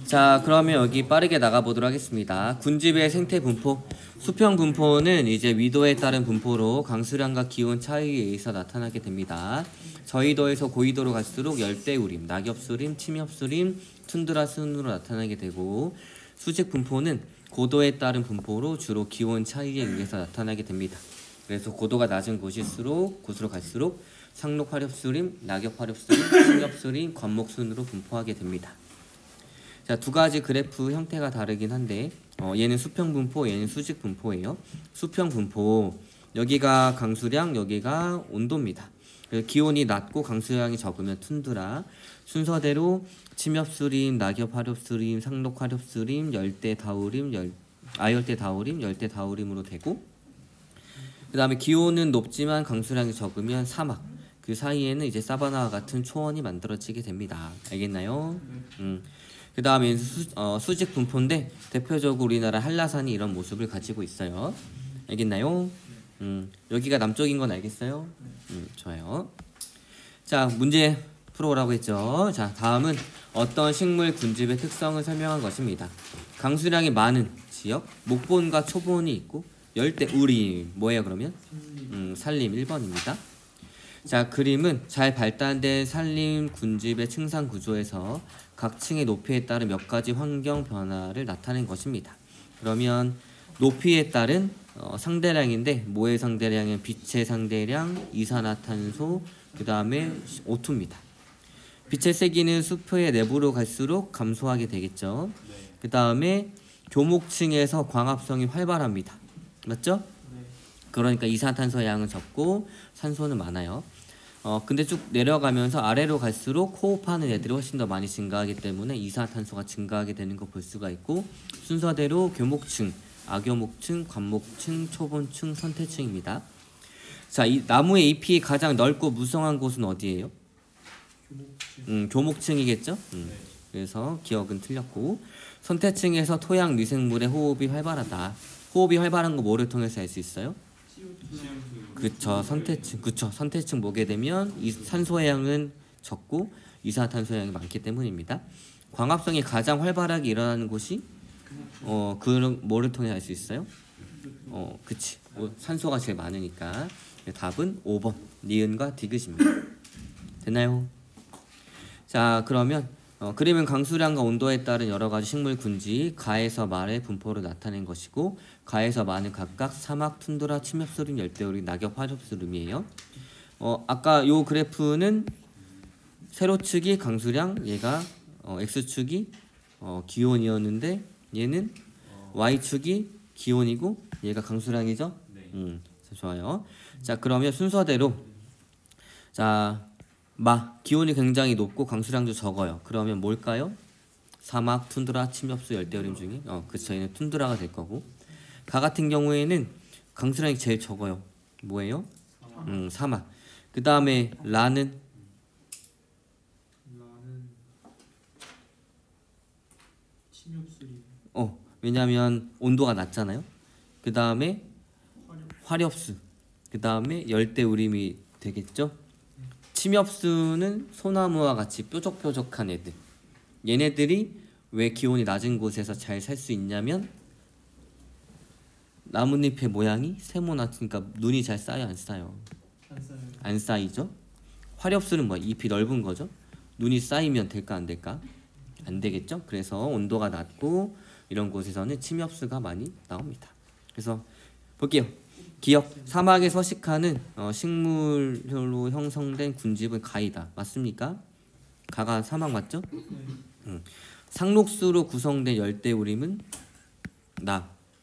자, 그러면 여기 빠르게 나가보도록 하겠습니다. 군집의 생태 분포. 수평 분포는 이제 위도에 따른 분포로 강수량과 기온 차이에 의해서 나타나게 됩니다. 저위도에서 고위도로 갈수록 열대우림, 낙엽수림, 침엽수림, 툰드라 순으로 나타나게 되고, 수직 분포는 고도에 따른 분포로 주로 기온 차이에 의해서 나타나게 됩니다. 그래서 고도가 낮은 곳일수록 곳으로 갈수록 상록 화렵수림, 낙엽 화렵수림, 침엽수림, 관목순으로 분포하게 됩니다. 자, 두 가지 그래프 형태가 다르긴 한데 얘는 수평 분포, 얘는 수직 분포예요. 수평 분포, 여기가 강수량, 여기가 온도입니다. 기온이 낮고 강수량이 적으면 툰드라, 순서대로 침엽수림, 낙엽 화렵수림, 상록 화렵수림, 열대 다우림, 아열대 다우림, 열대 다우림으로 되고, 그 다음에 기온은 높지만 강수량이 적으면 사막, 그 사이에는 이제 사바나와 같은 초원이 만들어지게 됩니다. 알겠나요? 그 다음에 수직 분포인데 대표적으로 우리나라 한라산이 이런 모습을 가지고 있어요. 알겠나요? 여기가 남쪽인 건 알겠어요? 좋아요. 자, 문제 풀어오라고 했죠. 자, 다음은 어떤 식물 군집의 특성을 설명한 것입니다. 강수량이 많은 지역, 목본과 초본이 있고 열대우림, 뭐예요 그러면? 산림 1번입니다. 자, 그림은 잘 발달된 산림 군집의 층상 구조에서 각 층의 높이에 따른 몇 가지 환경 변화를 나타낸 것입니다. 그러면 높이에 따른 상대량인데, 뭐의 상대량은 빛의 상대량, 이산화탄소, 그 다음에 O2입니다. 빛의 세기는 수표의 내부로 갈수록 감소하게 되겠죠. 그 다음에 교목층에서 광합성이 활발합니다. 맞죠? 그러니까 이산화탄소 양은 적고 산소는 많아요. 근데 쭉 내려가면서 아래로 갈수록 호흡하는 애들이 훨씬 더 많이 증가하기 때문에 이산화탄소가 증가하게 되는 거 볼 수가 있고, 순서대로 교목층, 악교목층, 관목층, 초본층, 선태층입니다. 자, 이 나무의 잎이 가장 넓고 무성한 곳은 어디예요? 교목층이겠죠? 그래서 기억은 틀렸고, 선태층에서 토양 미생물의 호흡이 활발하다. 호흡이 활발한 거 뭐를 통해서 알 수 있어요? 그쵸, 선태층. 그쵸, 선태층 보게 되면 이 산소의 양은 적고 이산화탄소의 양이 많기 때문입니다. 광합성이 가장 활발하게 일어나는 곳이 그런 뭐를 통해 알 수 있어요? 그치, 산소가 제일 많으니까. 답은 5번 니은과 디귿입니다. 됐나요? 자, 그러면 그림은 강수량과 온도에 따른 여러 가지 식물 군지, 가에서 말의 분포를 나타낸 것이고, 가에서 말은 각각 사막, 툰드라, 침엽수림, 열대우림, 낙엽, 화렵수림이에요. 아까 요 그래프는 세로축이 강수량, 얘가 x축이 기온이었는데 얘는 y축이 기온이고 얘가 강수량이죠. 좋아요. 자, 그러면 순서대로, 자, 기온이 굉장히 높고 강수량도 적어요. 그러면 뭘까요? 사막, 툰드라, 침엽수, 열대우림 중에 그쵸, 얘는 툰드라가 될 거고, 가 같은 경우에는 강수량이 제일 적어요. 뭐예요? 사막. 그 다음에 라는 침엽수림. 왜냐면 온도가 낮잖아요. 그 다음에 화렵수, 그 다음에 열대우림이 되겠죠. 침엽수는 소나무와 같이 뾰족뾰족한 애들. 얘네들이 왜 기온이 낮은 곳에서 잘 살 수 있냐면 나뭇잎의 모양이 세모나트니까 눈이 잘 쌓여 안 쌓여? 안 쌓이죠. 화렵수는 뭐 잎이 넓은 거죠. 눈이 쌓이면 될까 안 될까? 안 되겠죠. 그래서 온도가 낮고 이런 곳에서는 침엽수가 많이 나옵니다. 그래서 볼게요. 기억, 사막에 서식하는 식물로 형성된 군집은 가이다. 맞습니까? 가가 사막 맞죠? 상록수로 구성된 열대우림은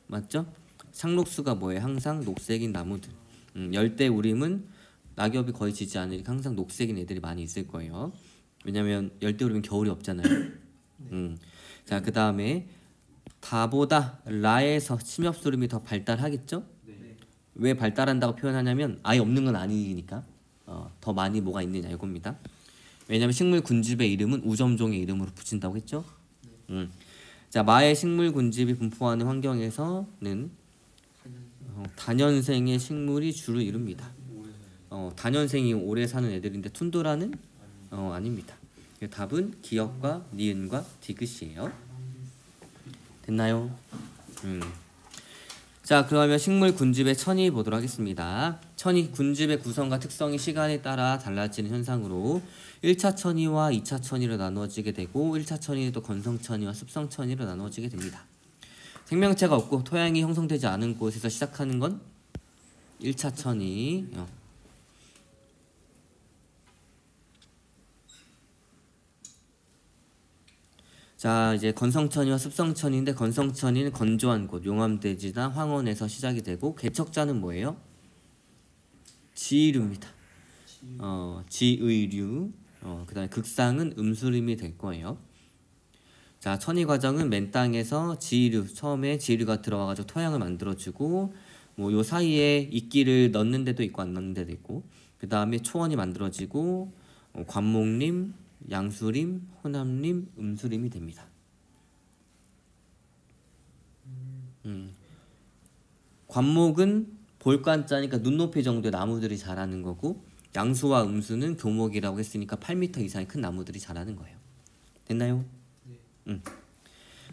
맞죠? 상록수가 뭐예요? 항상 녹색인 나무들. 열대우림은 낙엽이 거의 지지 않으니까 항상 녹색인 애들이 많이 있을 거예요. 왜냐면 열대우림은 겨울이 없잖아요. 자, 그 다음에 다보다 라에서 침엽수림이 더 발달하겠죠? 왜 발달한다고 표현하냐면 아예 없는 건 아니니까 더 많이 뭐가 있느냐 이겁니다. 왜냐면 식물 군집의 이름은 우점종의 이름으로 붙인다고 했죠. 자, 마의 식물 군집이 분포하는 환경에서는 다년생의 식물이 주를 이룹니다. 다년생이 오래 사는 애들인데 툰드라는 아닙니다. 답은 기역과 니은과 디귿이에요. 됐나요? 자, 그러면 식물 군집의 천이 보도록 하겠습니다. 천이 군집의 구성과 특성이 시간에 따라 달라지는 현상으로 1차 천이와 2차 천이로 나누어지게 되고 1차 천이는 또 건성 천이와 습성 천이로 나누어지게 됩니다. 생명체가 없고 토양이 형성되지 않은 곳에서 시작하는 건 1차 천이. 자, 이제 건성천이와 습성천인데 건성천이는 건조한 곳, 용암대지나 황원에서 시작이 되고 개척자는 뭐예요? 지류입니다. 지의류. 그다음에 극상은 음수림이 될 거예요. 자, 천이 과정은 맨 땅에서 지류, 처음에 지류가 들어와가지고 토양을 만들어주고 뭐 요 사이에 이끼를 넣는 데도 있고 안 넣는 데도 있고 그 다음에 초원이 만들어지고 관목림, 양수림, 호남림, 음수림이 됩니다. 관목은 볼관자니까 눈높이 정도의 나무들이 자라는 거고 양수와 음수는 교목이라고 했으니까 8m 이상의 큰 나무들이 자라는 거예요. 됐나요? 네.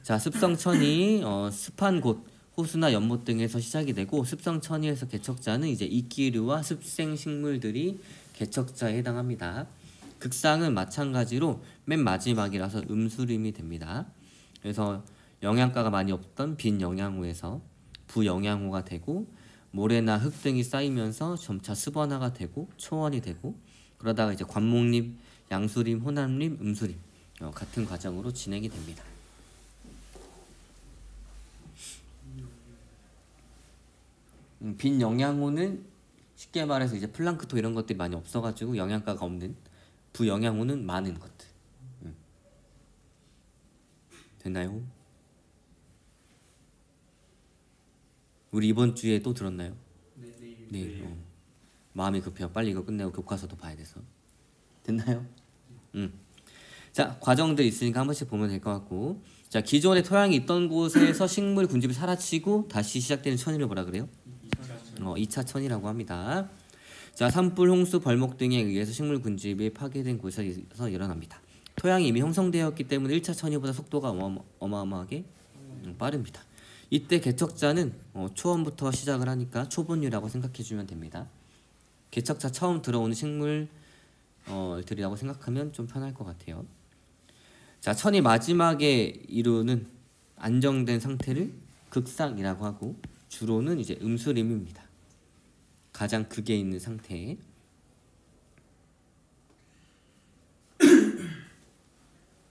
자, 습성천이 습한 곳, 호수나 연못 등에서 시작이 되고 습성천이에서 개척자는 이제 이끼류와 습생식물들이 개척자에 해당합니다. 극상은 마찬가지로 맨 마지막이라서 음수림이 됩니다. 그래서 영양가가 많이 없던 빈 영양호에서 부영양호가 되고 모래나 흙 등이 쌓이면서 점차 습원화가 되고 초원이 되고 그러다가 이제 관목림, 양수림, 호남림, 음수림 같은 과정으로 진행이 됩니다. 빈 영양호는 쉽게 말해서 이제 플랑크톤 이런 것들이 많이 없어가지고 영양가가 없는, 부영양호는 많은 것들. 됐나요? 우리 이번 주에 또 들었나요? 네. 마음이 급해요. 빨리 이거 끝내고 교과서도 봐야 돼서. 됐나요? 자, 과정들 있으니까 한 번씩 보면 될 것 같고. 자, 기존에 토양이 있던 곳에서 식물 군집이 사라지고 다시 시작되는 천이를 뭐라 그래요? 2차 천이라고 합니다. 자, 산불, 홍수, 벌목 등에 의해서 식물 군집이 파괴된 곳에서 일어납니다. 토양이 이미 형성되었기 때문에 1차 천이보다 속도가 어마어마하게 빠릅니다. 이때 개척자는 초원부터 시작을 하니까 초본류라고 생각해주면 됩니다. 개척자 처음 들어오는 식물들이라고 생각하면 좀 편할 것 같아요. 자, 천이 마지막에 이루는 안정된 상태를 극상이라고 하고 주로는 이제 음수림입니다. 가장 극에 있는 상태.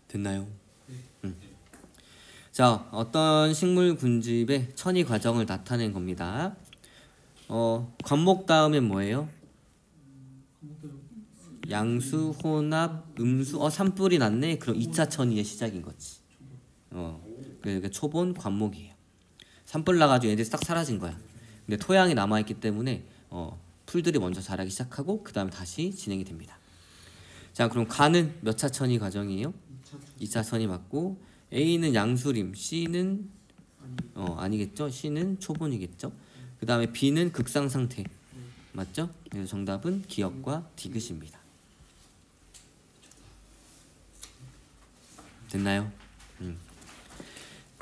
됐나요? 자, 어떤 식물 군집의 천이 과정을 나타낸 겁니다. 관목 다음에 뭐예요? 양수, 혼합, 음수. 산불이 났네. 그럼 2차 천이의 시작인 거지. 그러니까 초본, 관목이에요. 산불 나가지고 얘들이 싹 사라진 거야. 근데 토양이 남아있기 때문에 풀들이 먼저 자라기 시작하고 그 다음에 다시 진행이 됩니다. 자, 그럼 간은 몇 차 천이 과정이에요? 2차 천이 맞고 A는 양수림, C는 아니겠죠? C는 초본이겠죠? 그 다음에 B는 극상 상태. 맞죠? 그래서 정답은 기역과 디귿입니다. 됐나요?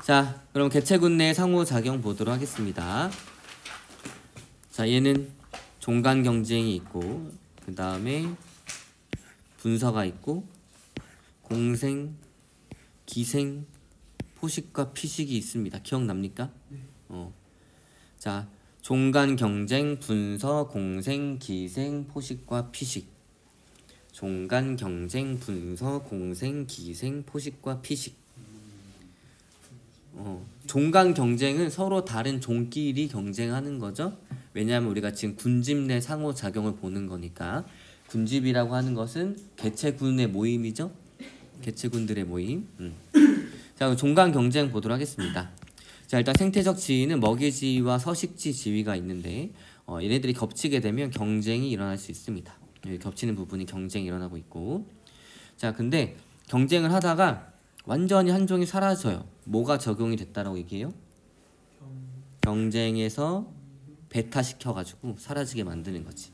자, 그럼 개체군 내 상호작용 보도록 하겠습니다. 자, 얘는 종간 경쟁이 있고 그 다음에 분서가 있고 공생, 기생, 포식과 피식이 있습니다. 기억납니까? 네. 자, 종간 경쟁, 분서, 공생, 기생, 포식과 피식. 종간 경쟁, 분서, 공생, 기생, 포식과 피식. 종간 경쟁은 서로 다른 종끼리 경쟁하는 거죠. 왜냐하면 우리가 지금 군집 내 상호작용을 보는 거니까. 군집이라고 하는 것은 개체군의 모임이죠. 개체군들의 모임. 자, 종간 경쟁 보도록 하겠습니다. 자, 일단 생태적 지위는 먹이지위와 서식지 지위가 있는데 얘네들이 겹치게 되면 경쟁이 일어날 수 있습니다. 여기 겹치는 부분이 경쟁이 일어나고 있고. 자, 근데 경쟁을 하다가 완전히 한 종이 사라져요. 뭐가 적용이 됐다라고 얘기해요? 경쟁에서 배타시켜가지고 사라지게 만드는 거지.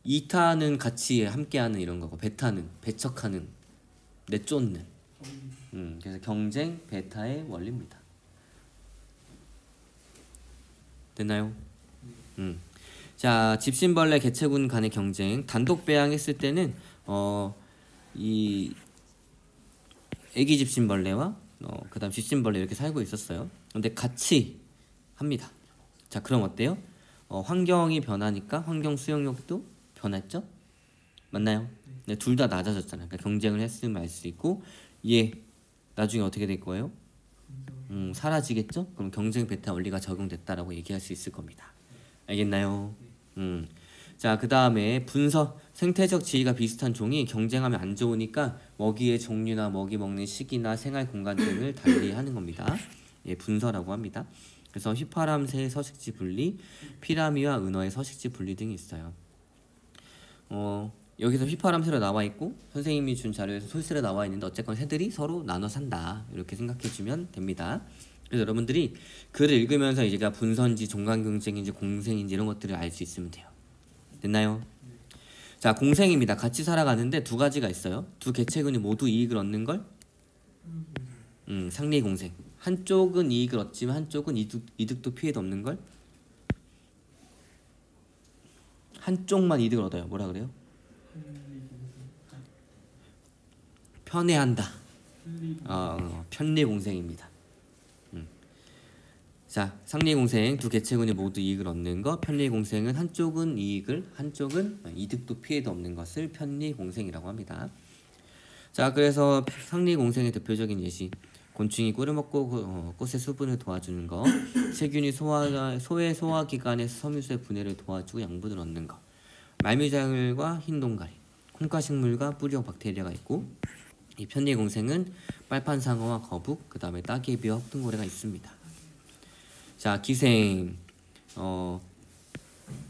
이타는 같이 함께하는 이런 거고, 베타는 배척하는, 내쫓는. 그래서 경쟁 베타의 원리입니다. 됐나요? 자, 집신벌레 개체군 간의 경쟁. 단독 배양했을 때는 이 애기 집신벌레와 그다음 집신벌레 이렇게 살고 있었어요. 근데 같이 합니다. 자, 그럼 어때요? 환경이 변하니까 환경 수용력도 변했죠? 맞나요? 네, 둘 다 낮아졌잖아요. 그러니까 경쟁을 했으면 알 수 있고, 얘 나중에 어떻게 될 거예요? 사라지겠죠? 그럼 경쟁 베타 원리가 적용됐다라고 얘기할 수 있을 겁니다. 알겠나요? 자, 그 다음에 분서. 생태적 지위가 비슷한 종이 경쟁하면 안 좋으니까 먹이의 종류나 먹이 먹는 시기나 생활 공간 등을 달리하는 겁니다. 예, 분서라고 합니다. 그래서 휘파람새의 서식지 분리, 피라미와 은어의 서식지 분리 등이 있어요. 여기서 휘파람새로 나와 있고 선생님이 준 자료에서 솔새로 나와 있는데 어쨌건 새들이 서로 나눠 산다, 이렇게 생각해주면 됩니다. 그래서 여러분들이 글을 읽으면서 이제가 분선지, 종간경쟁인지 공생인지 이런 것들을 알 수 있으면 돼요. 됐나요? 자, 공생입니다. 같이 살아가는데 두 가지가 있어요. 두 개체군이 모두 이익을 얻는 걸 상리공생. 한쪽은 이익을 얻지만 한쪽은 이득도 피해도 없는 걸 한쪽만 이득을 얻어요. 뭐라 그래요? 편애한다. 편리공생입니다. 자, 상리공생. 두 개체군이 모두 이익을 얻는 것. 편리공생은 한쪽은 이익을, 한쪽은 이득도 피해도 없는 것을 편리공생이라고 합니다. 자, 그래서 상리공생의 대표적인 예시. 곤충이 꿀을 먹고 꽃의 수분을 도와주는 거. 세균이 소의 소화기관에서 섬유수의 분해를 도와주고 양분을 얻는 거. 말미잘과 흰동가리, 콩가식물과 뿌리형 박테리아가 있고, 이 편리공생은 빨판상어와 거북, 그 다음에 따개비와 흑등고래가 있습니다. 자, 기생.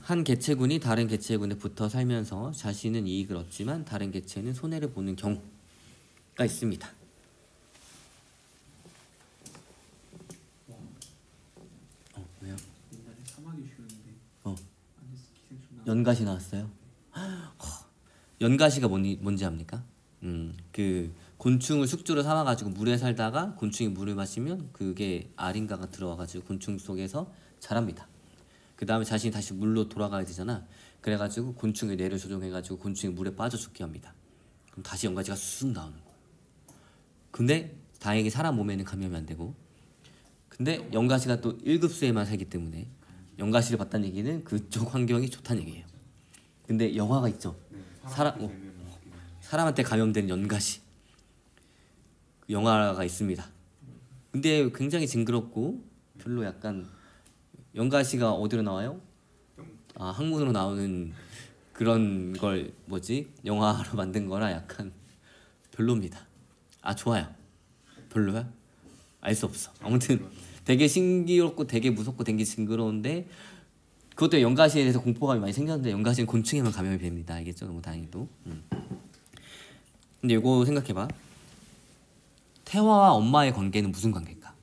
한 개체군이 다른 개체군에 붙어 살면서 자신은 이익을 얻지만 다른 개체는 손해를 보는 경우가 있습니다. 왜요? 옛날에 사마귀 쉬었는데 연가시 나왔어요? 연가시가 뭔지 압니까? 그 곤충을 숙주로 삼아가지고 물에 살다가 곤충이 물을 마시면 그게 알인가가 들어와가지고 곤충 속에서 자랍니다. 그 다음에 자신이 다시 물로 돌아가야 되잖아. 그래가지고 곤충의 뇌를 조종해가지고 곤충이 물에 빠져 죽게 합니다. 그럼 다시 연가시가 쑥 나오는 거야. 근데 다행히 사람 몸에는 감염이 안 되고, 근데 연가시가 또 1급수에만 살기 때문에 연가시를 봤다는 얘기는 그쪽 환경이 좋다는 얘기예요. 근데 영화가 있죠. 사람한테 감염된 연가시, 영화가 있습니다. 근데 굉장히 징그럽고 별로 약간, 연가시가 어디로 나와요? 항문으로 나오는 그런 걸 영화로 만든 거라 약간 별로입니다. 좋아요? 별로야? 알 수 없어. 아무튼 되게 신기롭고 되게 무섭고 되게 징그러운데, 그것도 연가시에 대해서 공포감이 많이 생겼는데 연가시는 곤충에만 감염이 됩니다. 알겠죠? 너무 다행히도. 근데 이거 생각해봐. 태아와 엄마의 관계는 무슨 관계일까?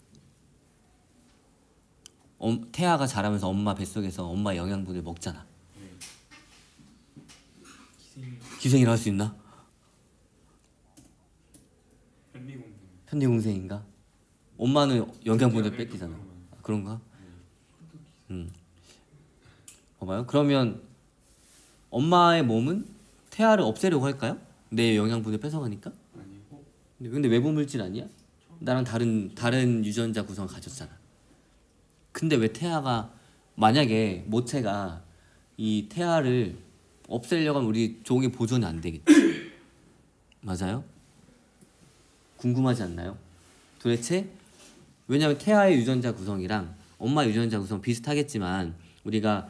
태아가 자라면서 엄마 뱃속에서 엄마의 영양분을 먹잖아. 기생이라 할 수 있나? 편리공생인가? 엄마는 영양분을 뺏기잖아. 그런가? 봐봐요. 그러면 엄마의 몸은 태아를 없애려고 할까요? 내 영양분을 뺏어가니까? 근데 외부 물질 아니야? 나랑 다른 유전자 구성을 가졌잖아. 근데 왜 태아가, 만약에 모체가 이 태아를 없애려고 하면 우리 종이 보존이 안 되겠지? 맞아요? 궁금하지 않나요? 도대체, 왜냐면 태아의 유전자 구성이랑 엄마 유전자 구성 비슷하겠지만 우리가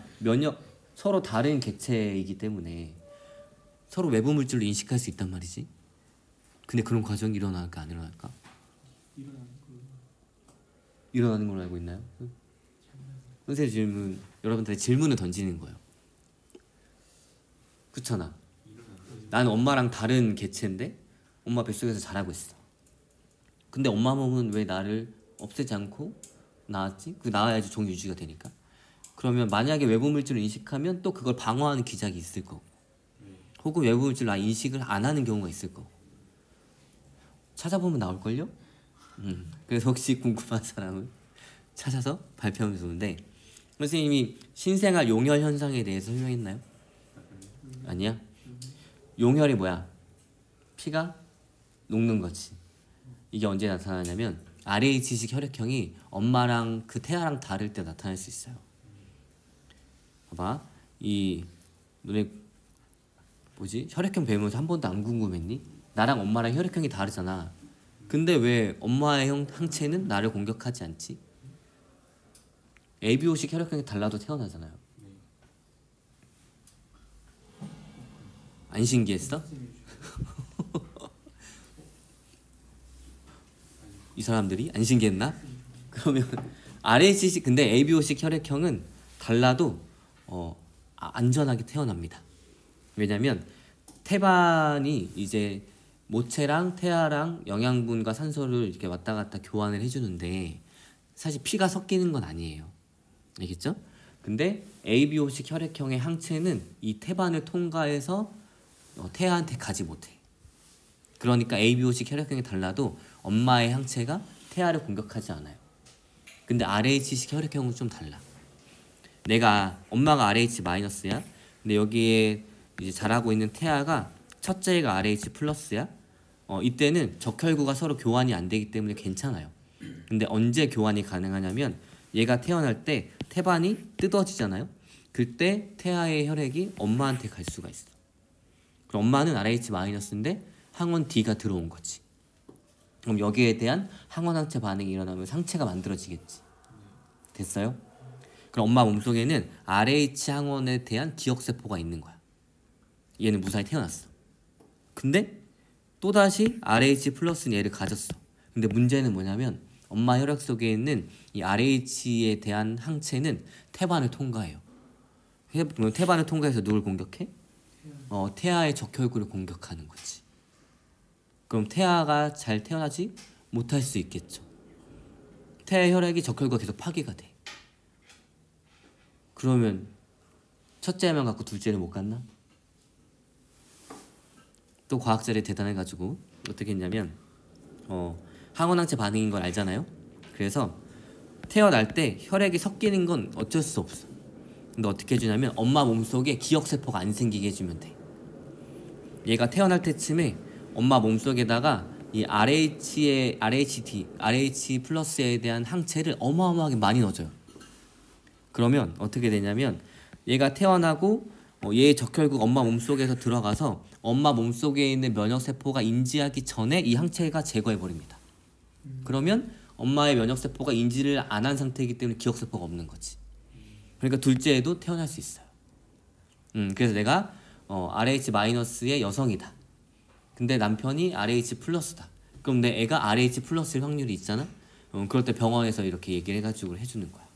서로 다른 개체이기 때문에 서로 외부 물질로 인식할 수 있단 말이지. 근데 그런 과정이 일어날까 안 일어날까? 일어나는 걸로 알고 있나요? 선생님 질문, 여러분들의 질문을 던지는 거예요. 그렇잖아. 나는 엄마랑 다른 개체인데 엄마 뱃속에서 자라고 있어. 근데 엄마 몸은 왜 나를 없애지 않고 나왔지? 나와야지 종 유지가 되니까. 그러면 만약에 외부 물질을 인식하면 또 그걸 방어하는 기작이 있을 거고. 혹은 외부 물질로 인식을 안 하는 경우가 있을 거고. 찾아보면 나올걸요? 그래서 혹시 궁금한 사람은 찾아서 발표하면 좋은데, 선생님이 신생아 용혈 현상에 대해서 설명했나요? 아니야? 용혈이 뭐야? 피가 녹는 거지. 이게 언제 나타나냐면 RH식 혈액형이 엄마랑 그 태아랑 다를 때 나타날 수 있어요. 봐봐, 이 너네 뭐지? 혈액형 배우면서 한 번도 안 궁금했니? 나랑 엄마랑 혈액형이 다르잖아. 근데 왜 엄마의 항체는 나를 공격하지 않지? ABO식 혈액형이 달라도 태어나잖아요. 안 신기했어? 이 사람들이 안 신기했나? 그러면 RH식 근데 ABO식 혈액형은 달라도 안전하게 태어납니다. 왜냐면 태반이 이제 모체랑 태아랑 영양분과 산소를 이렇게 왔다 갔다 교환을 해주는데 사실 피가 섞이는 건 아니에요. 알겠죠? 근데 ABO식 혈액형의 항체는 이 태반을 통과해서 태아한테 가지 못해. 그러니까 ABO식 혈액형이 달라도 엄마의 항체가 태아를 공격하지 않아요. 근데 RH식 혈액형은 좀 달라. 엄마가 RH-야. 근데 여기에 이제 자라고 있는 태아가 첫째가 RH+야. 이때는 적혈구가 서로 교환이 안 되기 때문에 괜찮아요. 근데 언제 교환이 가능하냐면 얘가 태어날 때 태반이 뜯어지잖아요. 그때 태아의 혈액이 엄마한테 갈 수가 있어. 그럼 엄마는 RH-인데 항원 D가 들어온 거지. 그럼 여기에 대한 항원 항체 반응이 일어나면 상체가 만들어지겠지. 됐어요? 그럼 엄마 몸속에는 RH 항원에 대한 기억세포가 있는 거야. 얘는 무사히 태어났어. 근데 또다시 RH+는 얘를 가졌어. 근데 문제는 뭐냐면 엄마 혈액 속에 있는 이 RH에 대한 항체는 태반을 통과해요. 태반을 통과해서 누굴 공격해? 태아의 적혈구를 공격하는 거지. 그럼 태아가 잘 태어나지 못할 수 있겠죠. 태아의 혈액이 적혈구가 계속 파괴가 돼. 그러면 첫째만 갖고 둘째를 못 갖나? 또 과학자들이 대단해가지고 어떻게 했냐면 항원항체 반응인 걸 알잖아요. 그래서 태어날 때 혈액이 섞이는 건 어쩔 수 없어. 근데 어떻게 해주냐면 엄마 몸속에 기억세포가 안 생기게 해주면 돼. 얘가 태어날 때쯤에 엄마 몸속에다가 이 RH+에 대한 항체를 어마어마하게 많이 넣어줘요. 그러면 어떻게 되냐면 얘가 태어나고 얘의 적혈구가 엄마 몸속에서 들어가서 엄마 몸속에 있는 면역세포가 인지하기 전에 이 항체가 제거해버립니다. 그러면 엄마의 면역세포가 인지를 안 한 상태이기 때문에 기억세포가 없는 거지. 그러니까 둘째에도 태어날 수 있어요. 그래서 내가 RH-의 여성이다. 근데 남편이 RH+다. 그럼 내 애가 RH+일 확률이 있잖아? 그럴 때 병원에서 이렇게 얘기를 해가지고 해주는 거야.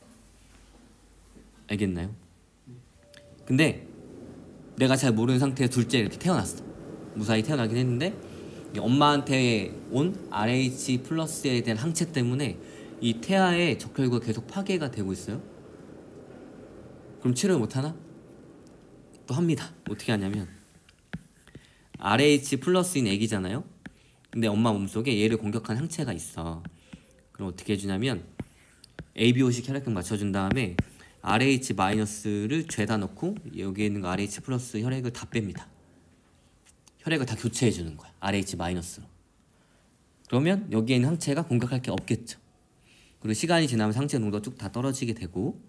알겠나요? 근데 내가 잘 모르는 상태에서 둘째 이렇게 태어났어. 무사히 태어나긴 했는데 엄마한테 온 RH+에 대한 항체 때문에 이 태아의 적혈구가 계속 파괴가 되고 있어요. 그럼 치료를 못하나? 또 합니다. 어떻게 하냐면 RH+인 애기잖아요. 근데 엄마 몸속에 얘를 공격한 항체가 있어. 그럼 어떻게 해주냐면 ABO식 혈액형 맞춰준 다음에 RH-를 죄다 넣고 여기에 있는 거 RH+ 혈액을 다 뺍니다. 혈액을 다 교체해 주는 거야. RH-로. 그러면 여기에 있는 항체가 공격할 게 없겠죠. 그리고 시간이 지나면 항체 농도가 쭉 다 떨어지게 되고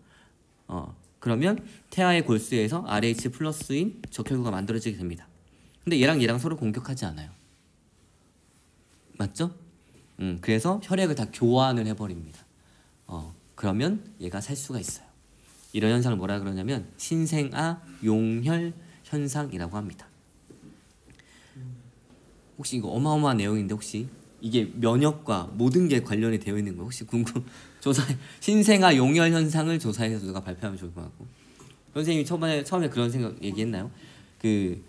그러면 태아의 골수에서 RH+인 적혈구가 만들어지게 됩니다. 근데 얘랑 서로 공격하지 않아요. 맞죠? 그래서 혈액을 다 교환을 해버립니다. 그러면 얘가 살 수가 있어요. 이런 현상을 뭐라 그러냐면 신생아 용혈 현상이라고 합니다. 혹시 이거 어마어마한 내용인데 혹시 이게 면역과 모든 게 관련이 되어 있는 거 혹시 신생아 용혈 현상을 조사해서 누가 발표하면 좋을 것 같고. 선생님이 처음에 그런 생각 얘기했나요? 그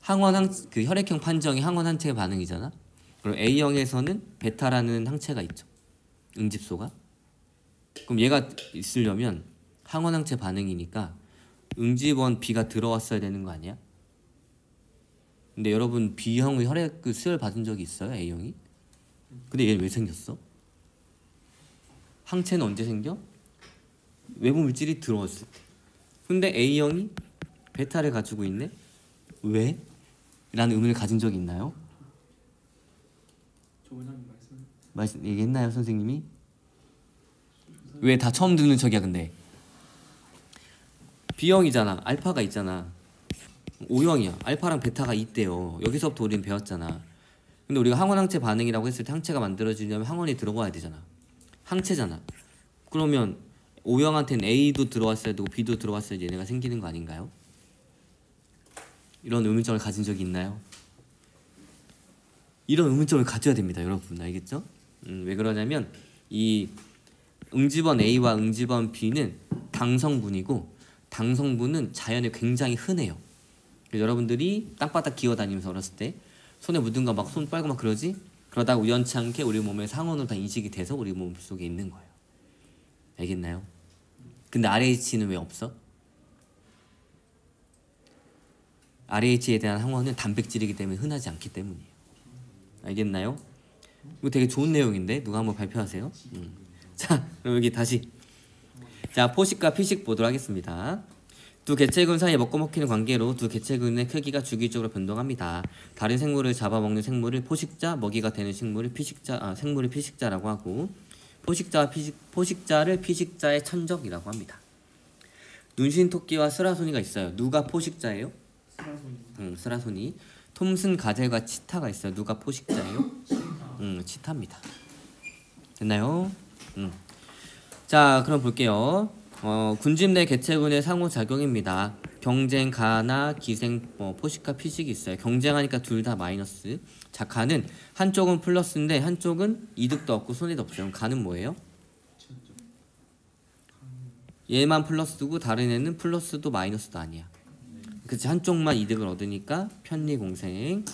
혈액형 판정이 항원 항체 반응이잖아. 그럼 A형에서는 베타라는 항체가 있죠. 응집소가. 그럼 얘가 있으려면 항원 항체 반응이니까 응집원 B가 들어왔어야 되는 거 아니야? 근데 여러분 B형의 혈액 그 수혈 받은 적이 있어요? A형이? 근데 얘는 왜 생겼어? 항체는 언제 생겨? 외부 물질이 들어왔을 때. 근데 A형이 베타를 가지고 있네? 왜? 라는 의문을 가진 적이 있나요? 조원장님 말씀. 얘기했나요 선생님이? 왜 다 처음 듣는 척이야 근데? B형이잖아. 알파가 있잖아. O형이야. 알파랑 베타가 있대요. 여기서부터 우리는 배웠잖아. 근데 우리가 항원 항체 반응이라고 했을 때 항체가 만들어지려면 항원이 들어가야 되잖아. 항체잖아. 그러면 O형한테는 A도 들어왔어야 되고 B도 들어왔어야 얘네가 생기는 거 아닌가요? 이런 의문점을 가진 적이 있나요? 이런 의문점을 가져야 됩니다, 여러분. 알겠죠? 왜 그러냐면 이 응집원 A와 응집원 B는 당성분이고 당성분은 자연에 굉장히 흔해요. 여러분들이 땅바닥 기어다니면서 어렸을 때 손에 묻은 거 막 손 빨고 막 그러지? 그러다가 우연치 않게 우리 몸에 상온으로 다 인식이 돼서 우리 몸 속에 있는 거예요. 알겠나요? 근데 RH는 왜 없어? RH에 대한 항원은 단백질이기 때문에 흔하지 않기 때문이에요. 알겠나요? 이거 되게 좋은 내용인데 누가 한번 발표하세요? 자, 그럼 여기 다시 자 포식과 피식 보도록 하겠습니다. 두 개체군 사이에 먹고 먹히는 관계로 두 개체군의 크기가 주기적으로 변동합니다. 다른 생물을 잡아먹는 생물을 포식자, 먹이가 되는 생물을 생물을 피식자라고 하고 포식자를 피식자의 천적이라고 합니다. 눈신토끼와 스라소니가 있어요. 누가 포식자예요? 스라소니. 톰슨 가젤과 치타가 있어요. 누가 포식자예요? 치타입니다. 됐나요? 자, 그럼 볼게요. 군집 내 개체군의 상호작용입니다. 경쟁, 가나, 기생, 포식과 피식이 있어요. 경쟁하니까 둘 다 마이너스. 자, 가는 한쪽은 플러스인데 한쪽은 이득도 없고 손해도 없어요. 그럼 가는 뭐예요? 얘만 플러스고 다른 애는 플러스도 마이너스도 아니야. 그치, 한쪽만 이득을 얻으니까 편리공생.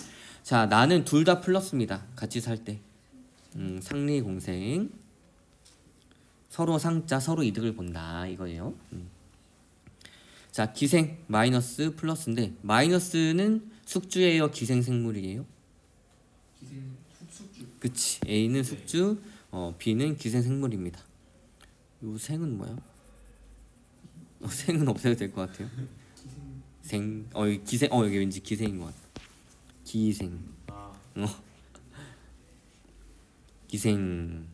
자, 나는 둘 다 플러스입니다. 같이 살 때. 상리공생. 서로 상자, 서로 이득을 본다 이거예요. 자, 기생 마이너스 플러스인데 마이너스는 숙주예요, 기생생물이에요? 숙주. 그치, A는 숙주, B는 기생생물입니다. 요 생은 뭐야? 생은 없애도 될 것 같아요. 기생, 여기 왠지 기생인 것 같아. 기생. 기생.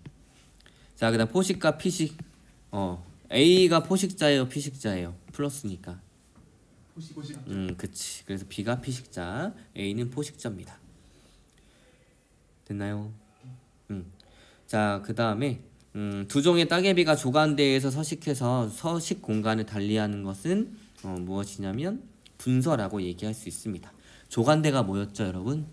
자, 그다음 포식과 피식. A가 포식자예요, 피식자예요? 플러스니까. 포식. 그치. 그래서 B가 피식자, A는 포식자입니다. 됐나요? 자, 그다음에 두 종의 따개비가 조간대에서 서식해서 서식 공간을 달리하는 것은 무엇이냐면 분서라고 얘기할 수 있습니다. 조간대가 뭐였죠, 여러분?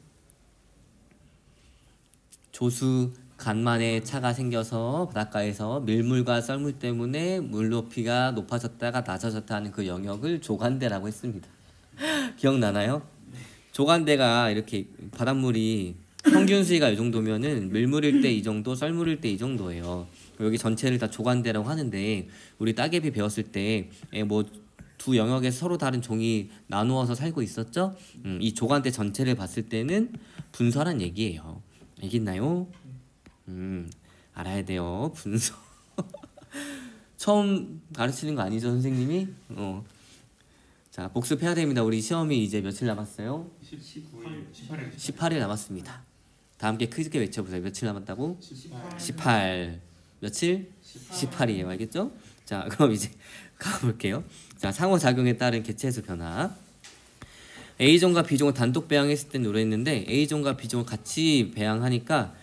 조수 간만에 차가 생겨서 바닷가에서 밀물과 썰물 때문에 물 높이가 높아졌다가 낮아졌다 하는 그 영역을 조간대라고 했습니다. 기억나나요? 조간대가 이렇게 바닷물이 평균 수위가 이 정도면은 밀물일 때 이 정도, 썰물일 때 이 정도예요. 여기 전체를 다 조간대라고 하는데 우리 따개비 배웠을 때 뭐 두 영역에서 서로 다른 종이 나누어서 살고 있었죠? 이 조간대 전체를 봤을 때는 분서란 얘기예요. 알겠나요? 알아야 돼요. 분서. 처음 가르치는 거 아니죠, 선생님이? 자, 복습해야 됩니다. 우리 시험이 이제 며칠 남았어요? 18일 남았습니다. 다 함께 크게 외쳐보세요. 며칠 남았다고? 18. 며칠? 18이에요. 알겠죠? 자, 그럼 이제 가볼게요. 자, 상호작용에 따른 개체수 변화. A종과 B종을 단독 배양했을 때 노랬는데 A종과 B종을 같이 배양하니까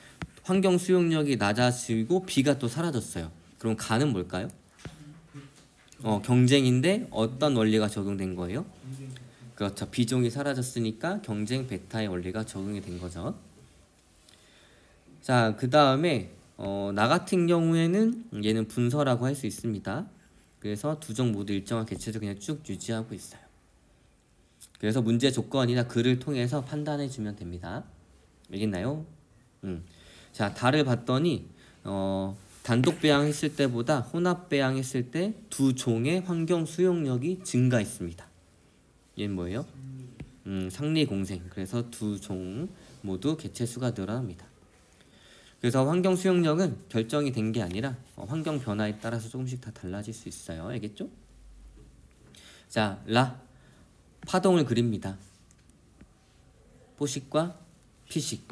환경 수용력이 낮아지고 B가 또 사라졌어요. 그럼 가는 뭘까요? 경쟁인데 어떤 원리가 적용된 거예요? 그렇죠. B종이 사라졌으니까 경쟁 베타의 원리가 적용이 된 거죠. 자, 그 다음에 나 같은 경우에는 얘는 분서라고 할 수 있습니다. 그래서 두 종 모두 일정한 개체수 그냥 쭉 유지하고 있어요. 그래서 문제 조건이나 글을 통해서 판단해 주면 됩니다. 알겠나요? 자, 달을 봤더니 단독 배양했을 때보다 혼합 배양했을 때 두 종의 환경 수용력이 증가했습니다. 얘는 뭐예요? 상리공생. 그래서 두 종 모두 개체수가 늘어납니다. 그래서 환경 수용력은 결정이 된 게 아니라 환경 변화에 따라서 조금씩 다 달라질 수 있어요. 알겠죠? 자, 파동을 그립니다. 포식과 피식.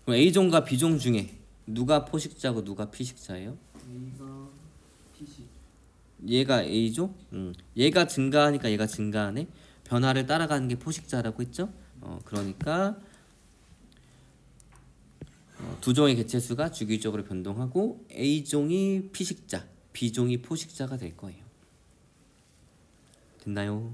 그럼 A종과 B종 중에 누가 포식자고 누가 피식자예요? A가 P식. 얘가 A종? 얘가 증가하니까 얘가 증가하네. 변화를 따라가는 게 포식자라고 했죠? 그러니까 두 종의 개체수가 주기적으로 변동하고 A종이 피식자, B종이 포식자가 될 거예요. 됐나요?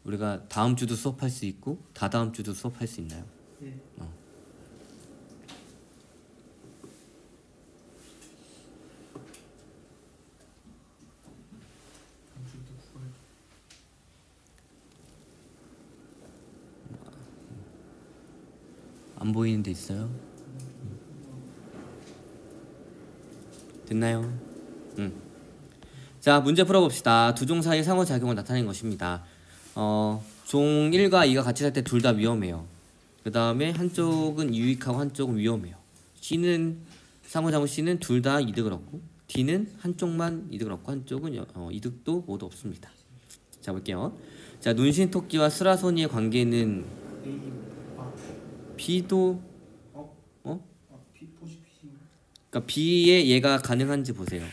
우리가 다음 주도 수업할 수 있고 다다음 주도 수업할 수 있나요? 네. 다음 주부터 국어할. 안 보이는 데 있어요? 됐나요? 자, 문제 풀어봅시다. 두 종 사이 상호작용을 나타낸 것입니다. 종 1과 2가 같이 살 때 둘 다 위험해요. 그 다음에 한쪽은 유익하고 한쪽은 위험해요. C는 상호작용 C는 둘 다 이득을 얻고 D는 한쪽만 이득을 얻고 한쪽은 이득도 모두 없습니다. 자, 볼게요. 자, 눈신토끼와 스라소니의 관계는 A. B도 P 포식 피식. 그러니까 B에 얘가 가능한지 보세요.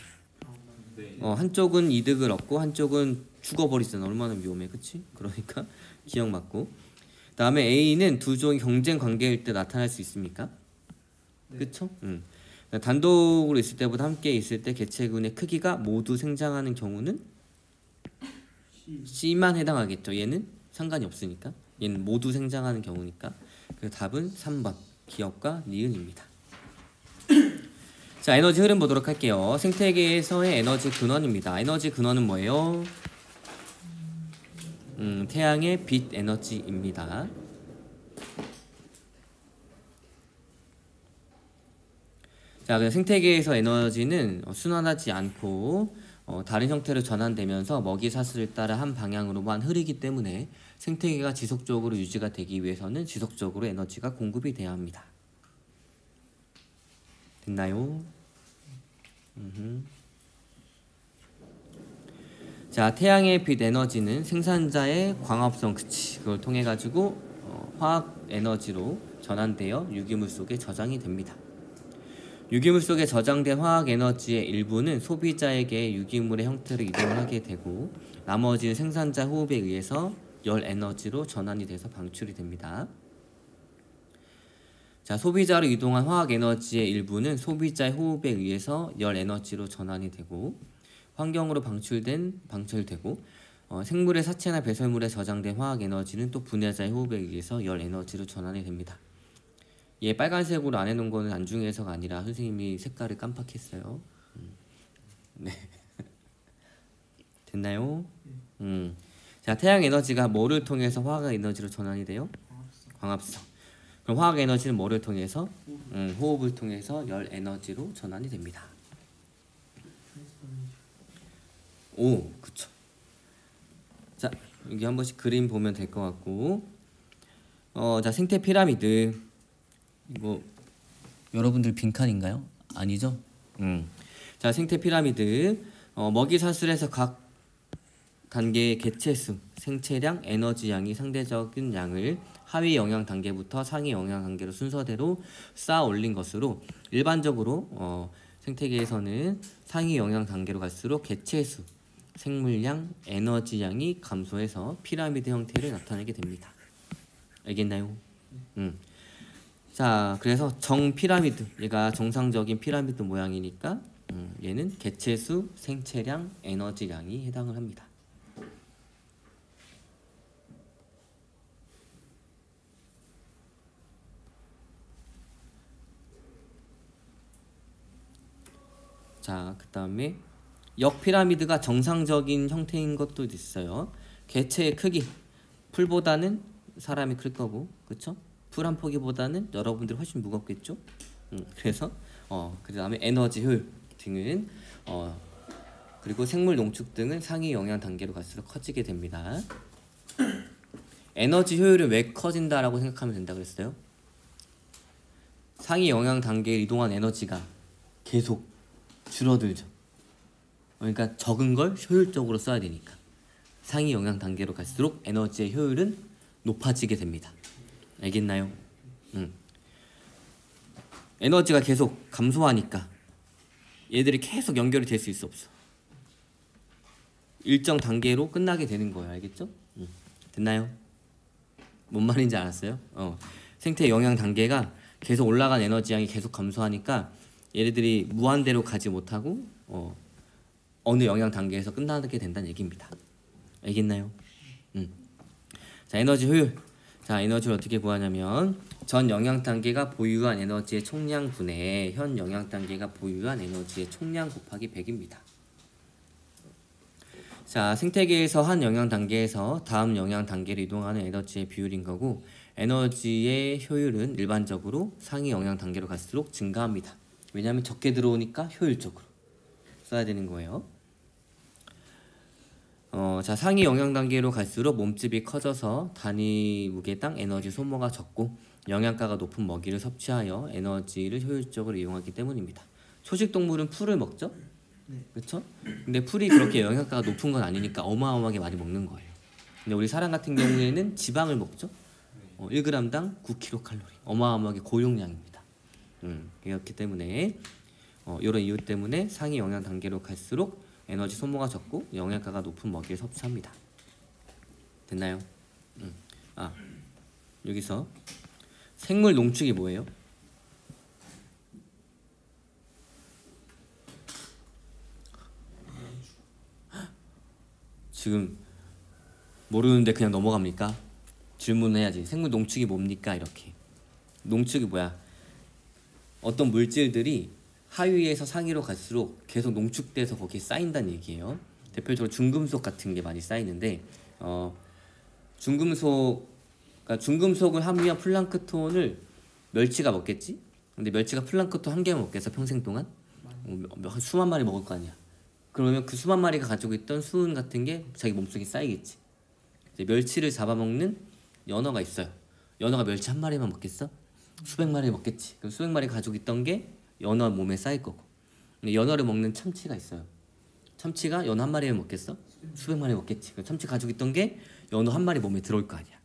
네. 한쪽은 이득을 얻고 한쪽은 죽어버리잖아. 얼마나 위험해, 그치? 그러니까 기억 맞고. 다음에 A는 두 종이 경쟁 관계일 때 나타날 수 있습니까? 네. 그쵸? 단독으로 있을 때보다 함께 있을 때 개체군의 크기가 모두 생장하는 경우는 C. C만 해당하겠죠. 얘는 상관이 없으니까. 얘는 모두 생장하는 경우니까. 그래서 답은 3번 기억과 니은입니다. 자, 에너지 흐름 보도록 할게요. 생태계에서의 에너지 근원입니다. 에너지 근원은 뭐예요? 태양의 빛 에너지입니다. 자, 그래서 생태계에서 에너지는 순환하지 않고 다른 형태로 전환되면서 먹이 사슬을 따라 한 방향으로만 흐르기 때문에 생태계가 지속적으로 유지가 되기 위해서는 지속적으로 에너지가 공급이 돼야 합니다. 됐나요? 자, 태양의 빛 에너지는 생산자의 광합성, 그걸 통해 가지고 화학 에너지로 전환되어 유기물 속에 저장이 됩니다. 유기물 속에 저장된 화학 에너지의 일부는 소비자에게 유기물의 형태로 이동을 하게 되고 나머지는 생산자 호흡에 의해서 열 에너지로 전환이 돼서 방출이 됩니다. 자, 소비자로 이동한 화학 에너지의 일부는 소비자의 호흡에 의해서 열 에너지로 전환이 되고 환경으로 방출되고 생물의 사체나 배설물에 저장된 화학 에너지는 또 분해자의 호흡에 의해서 열 에너지로 전환이 됩니다. 얘 빨간색으로 안 해놓은 거는 안중에서가 아니라 선생님이 색깔을 깜빡했어요. 네. 됐나요? 자, 태양 에너지가 뭐를 통해서 화학 에너지로 전환이 돼요? 광합성. 그럼 화학 에너지는 뭐를 통해서? 호흡을 통해서 열 에너지로 전환이 됩니다. 오, 그쵸. 자, 여기 한 번씩 그림 보면 될 것 같고, 자, 생태 피라미드. 이거 여러분들 빈칸인가요? 아니죠? 자, 생태 피라미드. 먹이 사슬에서 각 단계의 개체수, 생체량, 에너지량이 상대적인 양을 하위 영양 단계부터 상위 영양 단계로 순서대로 쌓아 올린 것으로 일반적으로 생태계에서는 상위 영양 단계로 갈수록 개체수, 생물량, 에너지량이 감소해서 피라미드 형태를 나타내게 됩니다. 알겠나요? 자, 그래서 정피라미드, 얘가 정상적인 피라미드 모양이니까 얘는 개체수, 생체량, 에너지량이 해당을 합니다. 자, 그 다음에 역피라미드가 정상적인 형태인 것도 있어요. 개체의 크기, 풀보다는 사람이 클 거고, 그쵸? 풀 한 포기보다는 여러분들이 훨씬 무겁겠죠? 그래서 그 다음에 에너지 효율 등은 그리고 생물 농축 등은 상위 영향 단계로 갈수록 커지게 됩니다. 에너지 효율은 왜 커진다라고 생각하면 된다 그랬어요? 상위 영향 단계에 이동한 에너지가 계속 줄어들죠. 그러니까 적은 걸 효율적으로 써야 되니까 상위 영향 단계로 갈수록 에너지의 효율은 높아지게 됩니다. 알겠나요? 에너지가 계속 감소하니까 얘들이 계속 연결이 될 수 있어 없어? 일정 단계로 끝나게 되는 거예요. 알겠죠? 됐나요? 뭔 말인지 알았어요? 생태 영향 단계가 계속 올라간 에너지 양이 계속 감소하니까 얘네들이 무한대로 가지 못하고 어느 영향 단계에서 끝나게 된다는 얘기입니다. 알겠나요? 자, 에너지 효율. 자, 에너지를 어떻게 구하냐면 전 영향 단계가 보유한 에너지의 총량분의 현 영향 단계가 보유한 에너지의 총량 곱하기 100입니다. 자, 생태계에서 한 영향 단계에서 다음 영향 단계로 이동하는 에너지의 비율인 거고 에너지의 효율은 일반적으로 상위 영향 단계로 갈수록 증가합니다. 왜냐하면 적게 들어오니까 효율적으로 써야 되는 거예요. 자, 상위 영향 단계로 갈수록 몸집이 커져서 단위 무게당 에너지 소모가 적고 영양가가 높은 먹이를 섭취하여 에너지를 효율적으로 이용하기 때문입니다. 초식 동물은 풀을 먹죠? 그렇죠? 근데 풀이 그렇게 영양가가 높은 건 아니니까 어마어마하게 많이 먹는 거예요. 근데 우리 사람 같은 경우에는 지방을 먹죠? 1g당 9kcal. 어마어마하게 고용량입니다. 그렇기 때문에 이런 이유 때문에 상위 영향 단계로 갈수록 에너지 소모가 적고 영양가가 높은 먹이를 섭취합니다. 됐나요? 여기서 생물 농축이 뭐예요? 지금 모르는데 그냥 넘어갑니까? 질문해야지. 생물 농축이 뭡니까? 이렇게. 농축이 뭐야? 어떤 물질들이 하위에서 상위로 갈수록 계속 농축돼서 거기에 쌓인다는 얘기예요. 대표적으로 중금속 같은 게 많이 쌓이는데 중금속을 함유한 플랑크톤을 멸치가 먹겠지? 근데 멸치가 플랑크톤 한 개만 먹겠어 평생 동안? 수만 마리 먹을 거 아니야. 그러면 그 수만 마리가 가지고 있던 수은 같은 게 자기 몸속에 쌓이겠지. 이제 멸치를 잡아먹는 연어가 있어요. 연어가 멸치 한 마리만 먹겠어? 수백 마리 먹겠지. 그럼 수백 마리 가지고 있던 게 연어 몸에 쌓일 거고. 근데 연어를 먹는 참치가 있어요. 참치가 연어 한 마리를 먹겠어? 수백 마리 먹겠지. 그럼 참치 가지고 있던 게 연어 한 마리 몸에 들어올 거 아니야.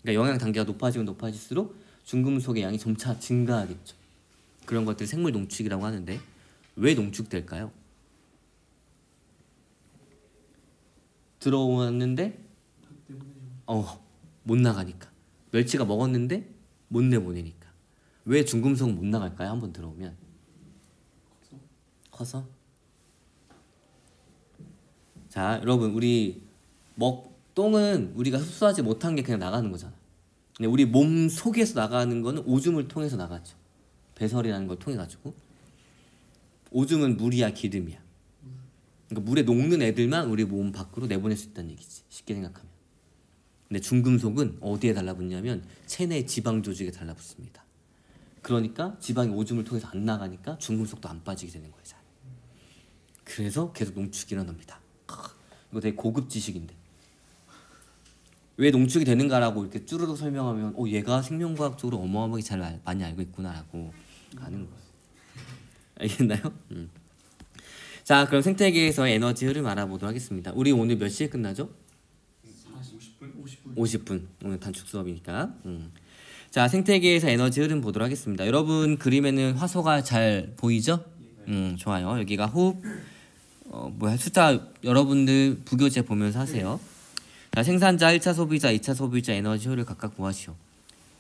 그러니까 영양 단계가 높아지면 높아질수록 중금속의 양이 점차 증가하겠죠. 그런 것들 생물 농축이라고 하는데 왜 농축될까요? 들어왔는데 못 나가니까. 멸치가 먹었는데 못 내보내니까. 왜 중금속은 못 나갈까요? 한번 들어오면 커서? 자, 여러분 우리 똥은 우리가 흡수하지 못한 게 그냥 나가는 거잖아. 근데 우리 몸 속에서 나가는 거는 오줌을 통해서 나가죠. 배설이라는 걸 통해 가지고. 오줌은 물이야 기름이야. 그러니까 물에 녹는 애들만 우리 몸 밖으로 내보낼 수 있다는 얘기지. 쉽게 생각하면. 근데 중금속은 어디에 달라붙냐면 체내 지방 조직에 달라붙습니다. 그러니까 지방이 오줌을 통해서 안 나가니까 중금속도 안 빠지게 되는 거예요. 잘. 그래서 계속 농축이 일어납니다. 이거 되게 고급 지식인데 왜 농축이 되는가라고 이렇게 쭈르륵 설명하면 얘가 생명과학적으로 어마어마하게 잘 많이 알고 있구나라고 아는 거예요. 알겠나요? 자, 그럼 생태계에서의 에너지 흐름 알아보도록 하겠습니다. 우리 오늘 몇 시에 끝나죠? 50분. 오늘 단축 수업이니까. 자, 생태계에서 에너지 흐름 보도록 하겠습니다. 여러분 그림에는 화소가 잘 보이죠? 좋아요. 여기가 호흡 숫자 여러분들 부교재 보면서 하세요. 자, 생산자, 1차 소비자, 2차 소비자 에너지 효율을 각각 구하시오.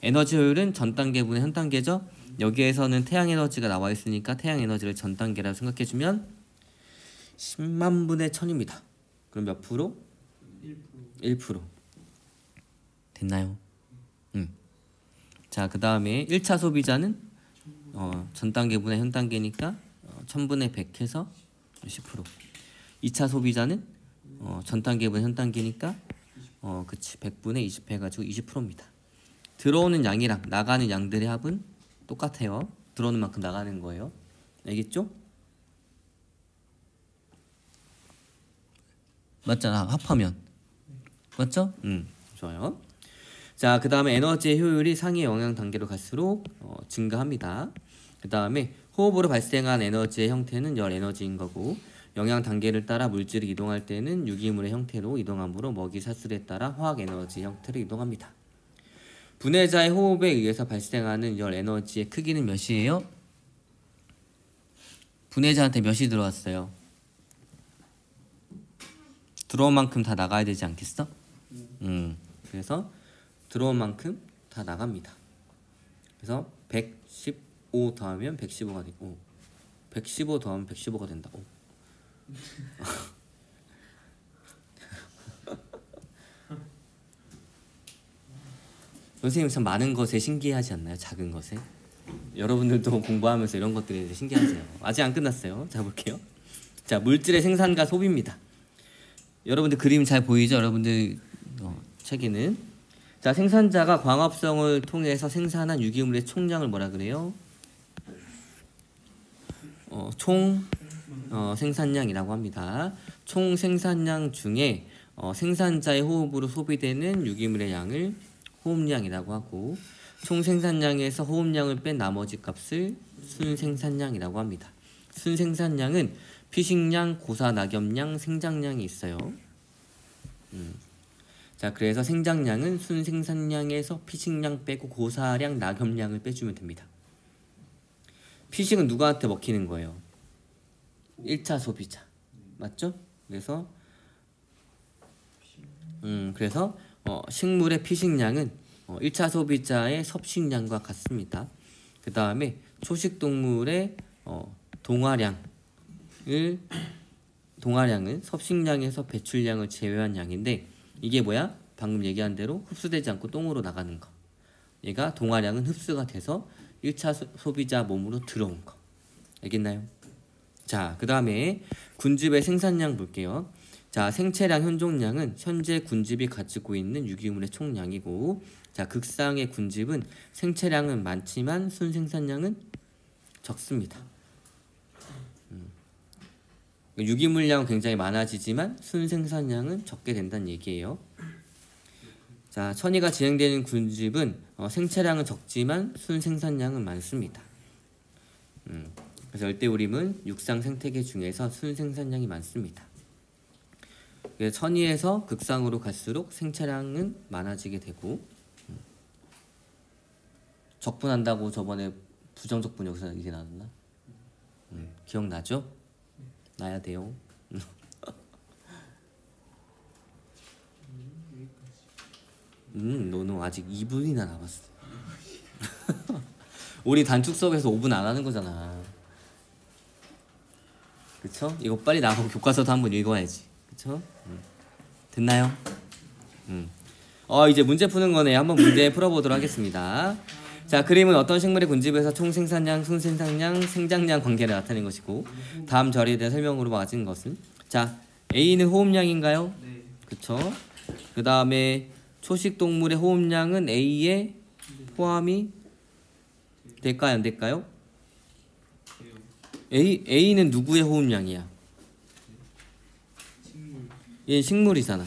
에너지 효율은 전 단계분의 현 단계죠. 여기에서는 태양 에너지가 나와 있으니까 태양 에너지를 전 단계라고 생각해주면 10만 분의 1000입니다. 그럼 몇 프로? 1%. 됐나요? 자, 그 다음에 1차 소비자는 전 단계분의 현 단계니까 1000분의 100 해서 10%. 2차 소비자는 전 단계분의 현 단계니까 100분의 20 해가지고 20%입니다. 들어오는 양이랑 나가는 양들의 합은 똑같아요. 들어오는 만큼 나가는 거예요. 알겠죠? 맞잖아. 합하면. 맞죠? 좋아요. 자, 그 다음에 에너지의 효율이 상위 영향 단계로 갈수록 증가합니다. 그 다음에 호흡으로 발생한 에너지의 형태는 열 에너지인 거고, 영향 단계를 따라 물질이 이동할 때는 유기물의 형태로 이동하므로 먹이 사슬에 따라 화학 에너지 형태로 이동합니다. 분해자의 호흡에 의해서 발생하는 열 에너지의 크기는 몇이에요? 분해자한테 몇이 들어왔어요? 들어온 만큼 다 나가야 되지 않겠어? 그래서 들어온 만큼 다 나갑니다. 그래서 115 더하면 115가 되고 115 더하면 115가 된다. 선생님 참 많은 것에 신기하지 않나요? 작은 것에. 여러분들도 공부하면서 이런 것들에 대해 신기하세요. 아직 안 끝났어요. 자, 볼게요. 자, 물질의 생산과 소비입니다. 여러분들 그림 잘 보이죠? 여러분들 책에는. 자, 생산자가 광합성을 통해서 생산한 유기물의 총량을 뭐라 그래요? 총 생산량이라고 합니다. 총 생산량 중에 생산자의 호흡으로 소비되는 유기물의 양을 호흡량이라고 하고, 총 생산량에서 호흡량을 뺀 나머지 값을 순생산량이라고 합니다. 순생산량은 피식량, 고사, 낙엽량, 생장량이 있어요. 자, 그래서 생장량은 순생산량에서 피식량 빼고 고사량, 낙엽량을 빼주면 됩니다. 피식은 누구한테 먹히는 거예요? 1차 소비자. 맞죠? 그래서 식물의 피식량은 1차 소비자의 섭식량과 같습니다. 그 다음에 초식동물의 동화량은 섭식량에서 배출량을 제외한 양인데, 이게 뭐야? 방금 얘기한 대로 흡수되지 않고 똥으로 나가는 거. 얘가 동화량은 흡수가 돼서 1차 소비자 몸으로 들어온 거. 알겠나요? 자, 그 다음에 군집의 생산량 볼게요. 자, 생체량, 현존량은 현재 군집이 가지고 있는 유기물의 총량이고, 자, 극상의 군집은 생체량은 많지만 순생산량은 적습니다. 유기물량은 굉장히 많아지지만 순생산량은 적게 된다는 얘기예요. 자, 천이가 진행되는 군집은 생체량은 적지만 순생산량은 많습니다. 그래서 열대우림은 육상 생태계 중에서 순생산량이 많습니다. 그래서 천이에서 극상으로 갈수록 생체량은 많아지게 되고, 적분한다고 저번에 부정적분 여기서 이게 나왔나? 기억나죠? 나야 돼요. 너는 아직 2분이나 남았어. 우리 단축 수업에서 5분 안 하는 거잖아. 그쵸? 이거 빨리 나가고 교과서도 한번 읽어야지. 그쵸? 됐나요? 이제 문제 푸는 거네. 한번 문제 풀어보도록 하겠습니다. 자, 그림은 어떤 식물의 군집에서 총 생산량, 순생산량, 생장량 관계를 나타낸 것이고, 다음 자리에 대한 설명으로 맞은 것은, 자, A는 호흡량인가요? 네. 그쵸? 그 다음에 초식 동물의 호흡량은 A에 포함이 될까요? 안 될까요? A는 누구의 호흡량이야? 얘 식물이잖아.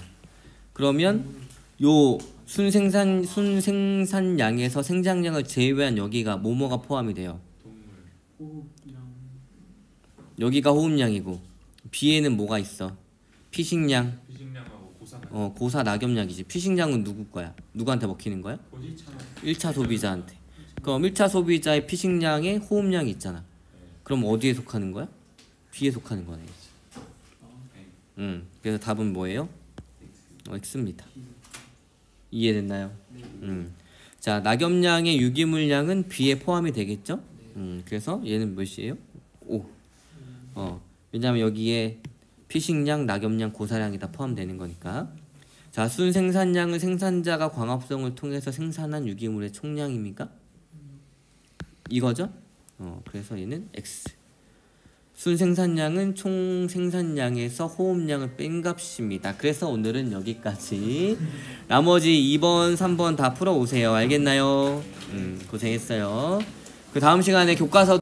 그러면 요 순생산량에서 생장량을 제외한 여기가 뭐뭐가 포함이 돼요? 호흡량. 여기가 호흡량이고, B에는 뭐가 있어? 피식량. 피식량하고 고사. 고사 낙엽량이지. 피식량은 누구 거야? 누구한테 먹히는 거야? 1차 소비자한테. 그럼 1차 소비자의 피식량에 호흡량이 있잖아. 그럼 어디에 속하는 거야? B에 속하는 거네. 그래서 답은 뭐예요? X입니다. 이해됐나요? 자, 낙엽량의 유기물량은 B에 포함이 되겠죠? 그래서 얘는 몇이에요? 5. 왜냐면 여기에 피식량, 낙엽량, 고사량이 다 포함되는 거니까. 자, 순생산량은 생산자가 광합성을 통해서 생산한 유기물의 총량입니까? 이거죠? 그래서 얘는 X. 순생산량은 총 생산량에서 호흡량을 뺀 값입니다. 그래서 오늘은 여기까지. 나머지 2번, 3번 다 풀어오세요. 알겠나요? 고생했어요. 그 다음 시간에 교과서